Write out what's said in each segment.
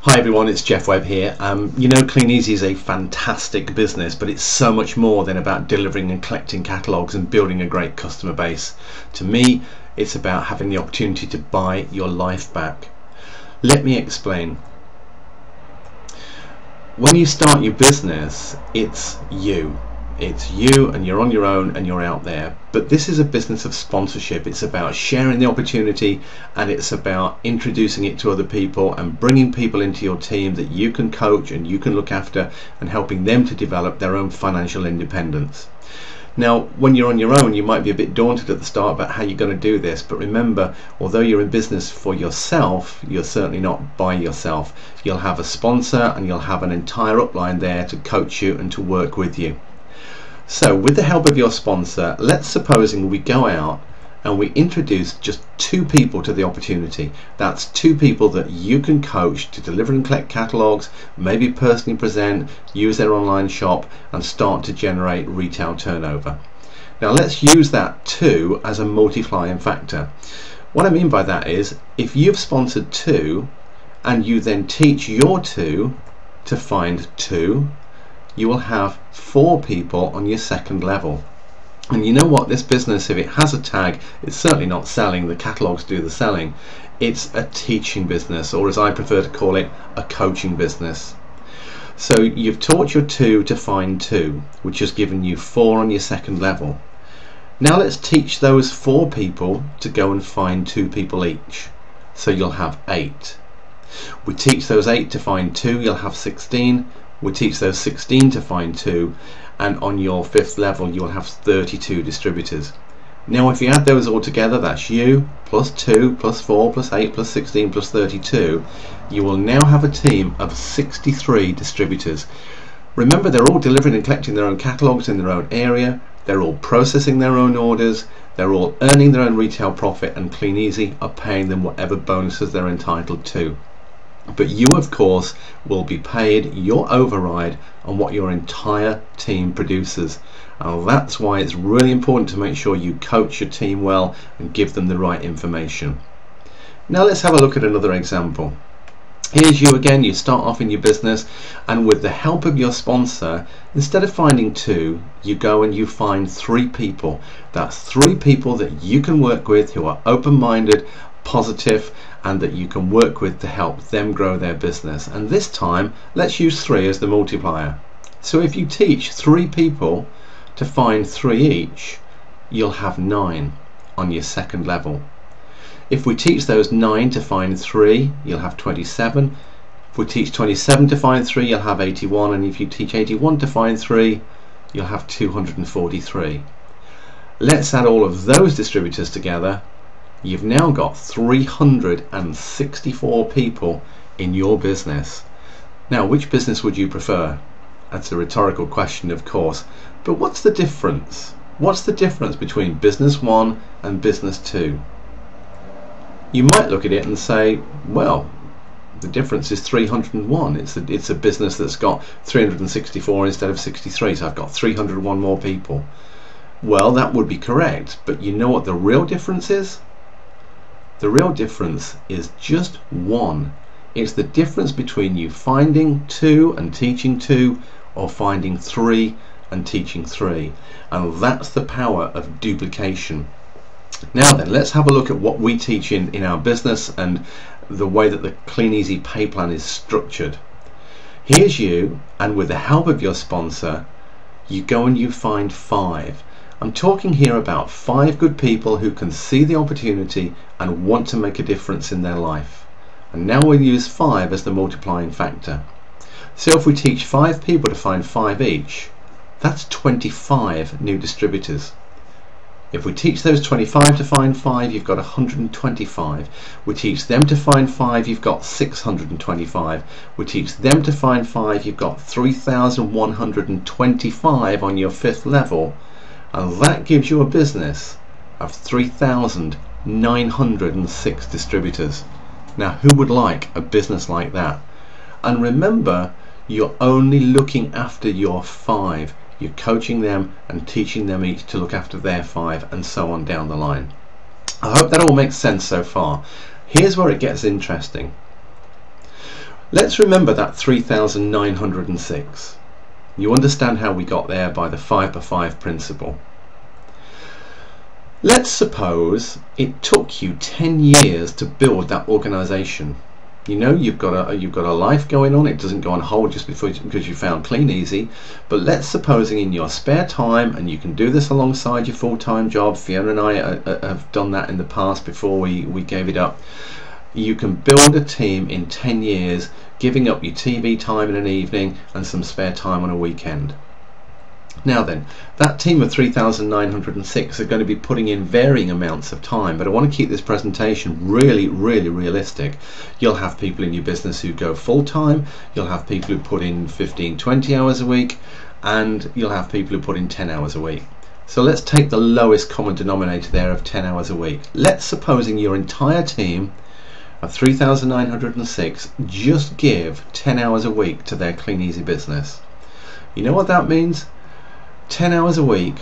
Hi everyone, it's Jeff Webb here. You know, Kleeneze is a fantastic business, but it's so much more than about delivering and collecting catalogues and building a great customer base. To me, it's about having the opportunity to buy your life back. Let me explain. When you start your business, it's you. It's you and you're on your own and you're out there. But this is a business of sponsorship. It's about sharing the opportunity, and it's about introducing it to other people and bringing people into your team that you can coach and you can look after, and helping them to develop their own financial independence. Now, when you're on your own, you might be a bit daunted at the start about how you're going to do this, but remember, although you're in business for yourself, you're certainly not by yourself. You'll have a sponsor and you'll have an entire upline there to coach you and to work with you. So with the help of your sponsor, let's supposing we go out and we introduce just 2 people to the opportunity. That's 2 people that you can coach to deliver and collect catalogues, maybe personally present, use their online shop, and start to generate retail turnover. Now let's use that 2 as a multiplying factor. What I mean by that is, if you've sponsored 2 and you then teach your 2 to find 2, you will have 4 people on your second level. And you know what, this business, if it has a tag, it's certainly not selling. The catalogues do the selling. It's a teaching business, or as I prefer to call it, a coaching business. So you've taught your 2 to find 2, which has given you 4 on your second level. Now let's teach those 4 people to go and find 2 people each. So you'll have 8. We teach those 8 to find 2, you'll have 16. We teach those 16 to find 2, and on your 5th level you'll have 32 distributors. Now if you add those all together, that's you plus 2 plus 4 plus 8 plus 16 plus 32, you will now have a team of 63 distributors. Remember, they're all delivering and collecting their own catalogues in their own area, they're all processing their own orders, they're all earning their own retail profit, and Kleeneze are paying them whatever bonuses they're entitled to. But you, of course, will be paid your override on what your entire team produces. And that's why it's really important to make sure you coach your team well and give them the right information. Now let's have a look at another example. Here's you again. You start off in your business, and with the help of your sponsor, instead of finding 2, you go and you find 3 people. That's 3 people that you can work with who are open-minded, positive, and that you can work with to help them grow their business. And this time, let's use 3 as the multiplier. So if you teach 3 people to find 3 each, you'll have 9 on your second level. If we teach those 9 to find 3, you'll have 27. If we teach 27 to find 3, you'll have 81. And if you teach 81 to find 3, you'll have 243. Let's add all of those distributors together. You've now got 364 people in your business. Now, which business would you prefer? That's a rhetorical question, of course, but what's the difference? What's the difference between business 1 and business 2? You might look at it and say, well, the difference is 301. It's a business that's got 364 instead of 63, so I've got 301 more people. Well, that would be correct, but you know what the real difference is? The real difference is just 1. It's the difference between you finding 2 and teaching 2, or finding 3 and teaching 3. And that's the power of duplication. Now then, let's have a look at what we teach in our business and the way that the Kleeneze pay plan is structured. Here's you, and with the help of your sponsor, you go and you find 5. I'm talking here about 5 good people who can see the opportunity and want to make a difference in their life. And now we'll use 5 as the multiplying factor. So if we teach 5 people to find 5 each, that's 25 new distributors. If we teach those 25 to find 5, you've got 125. We teach them to find 5, you've got 625. We teach them to find 5, you've got 3,125 on your 5th level. And that gives you a business of 3,906 distributors. Now, who would like a business like that? And remember, you're only looking after your 5. You're coaching them and teaching them each to look after their 5, and so on down the line. I hope that all makes sense so far. Here's where it gets interesting. Let's remember that 3,906. You understand how we got there by the 5x5 principle. Let's suppose it took you 10 years to build that organization. You know, you've got a life going on. It doesn't go on hold just because you found Kleeneze. But let's supposing in your spare time, and you can do this alongside your full-time job. Fiona and I have done that in the past before we gave it up. You can build a team in 10 years, giving up your TV time in an evening and some spare time on a weekend. Now then, that team of 3,906 are going to be putting in varying amounts of time, but I want to keep this presentation really realistic. You'll have people in your business who go full-time, you'll have people who put in 15-20 hours a week, and you'll have people who put in 10 hours a week. So let's take the lowest common denominator there of 10 hours a week. Let's supposing your entire team of 3,906 just give 10 hours a week to their Kleeneze business. You know what that means? 10 hours a week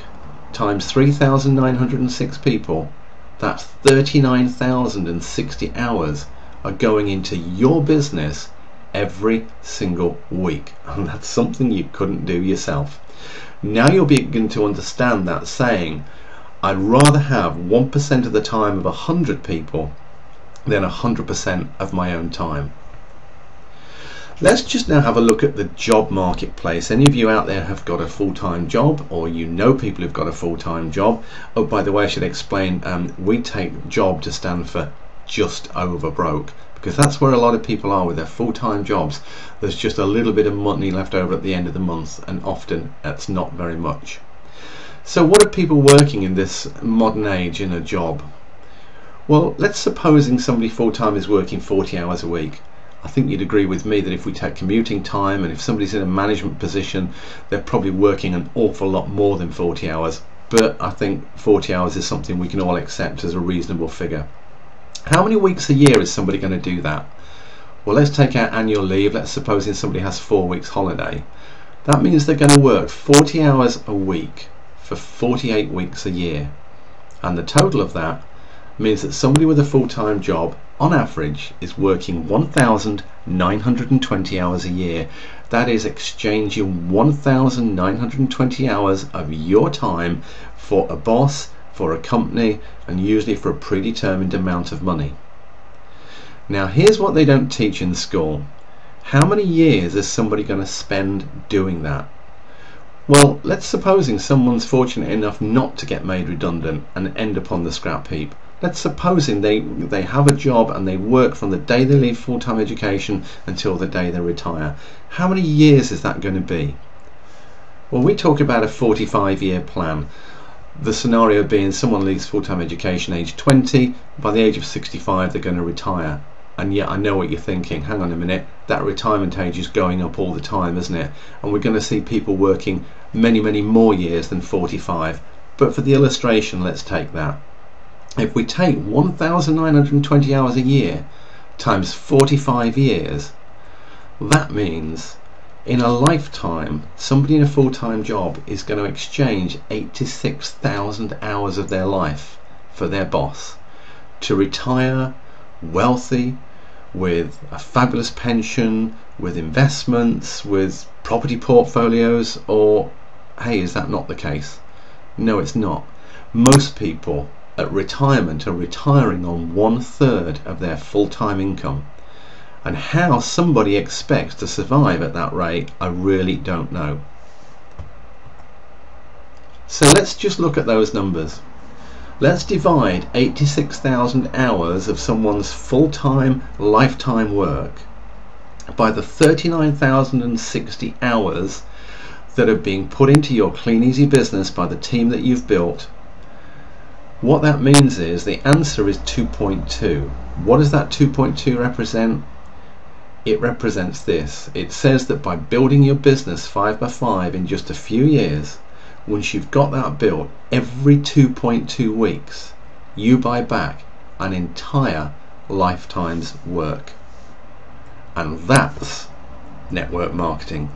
times 3,906 people, that's 39,060 hours are going into your business every single week, and that's something you couldn't do yourself. Now you'll begin to understand that saying, I'd rather have 1% of the time of 100 people than 100% of my own time. Let's just now have a look at the job marketplace. Any of you out there have got a full-time job, or you know people who've got a full-time job. Oh, by the way, I should explain, we take job to stand for just over broke, because that's where a lot of people are with their full-time jobs. There's just a little bit of money left over at the end of the month, and often that's not very much. So what are people working in this modern age in a job? Well, let's supposing somebody full-time is working 40 hours a week. I think you'd agree with me that if we take commuting time, and if somebody's in a management position, they're probably working an awful lot more than 40 hours. But I think 40 hours is something we can all accept as a reasonable figure. How many weeks a year is somebody going to do that? Well, let's take out annual leave. Let's supposing somebody has 4 weeks holiday. That means they're going to work 40 hours a week for 48 weeks a year. And the total of that means that somebody with a full-time job on average is working 1,920 hours a year. That is exchanging 1,920 hours of your time for a boss, for a company, and usually for a predetermined amount of money. Now here's what they don't teach in school. How many years is somebody going to spend doing that? Well, let's supposing someone's fortunate enough not to get made redundant and end up on the scrap heap. Let's supposing they have a job and they work from the day they leave full-time education until the day they retire. How many years is that going to be? Well, we talk about a 45-year plan. The scenario being someone leaves full-time education age 20, by the age of 65 they're going to retire. And yet I know what you're thinking, hang on a minute, that retirement age is going up all the time, isn't it? And we're going to see people working many more years than 45. But for the illustration, let's take that. If we take 1,920 hours a year times 45 years, that means in a lifetime somebody in a full-time job is going to exchange 86,000 hours of their life for their boss to retire wealthy, with a fabulous pension, with investments, with property portfolios. Or hey, is that not the case? No, it's not. Most people at retirement are retiring on 1/3 of their full-time income, and how somebody expects to survive at that rate, I really don't know. So let's just look at those numbers. Let's divide 86,000 hours of someone's full-time lifetime work by the 39,060 hours that are being put into your Kleeneze business by the team that you've built. What that means is the answer is 2.2. What does that 2.2 represent? It represents this. It says that by building your business 5x5 in just a few years, once you've got that built, every 2.2 weeks you buy back an entire lifetime's work. And that's network marketing.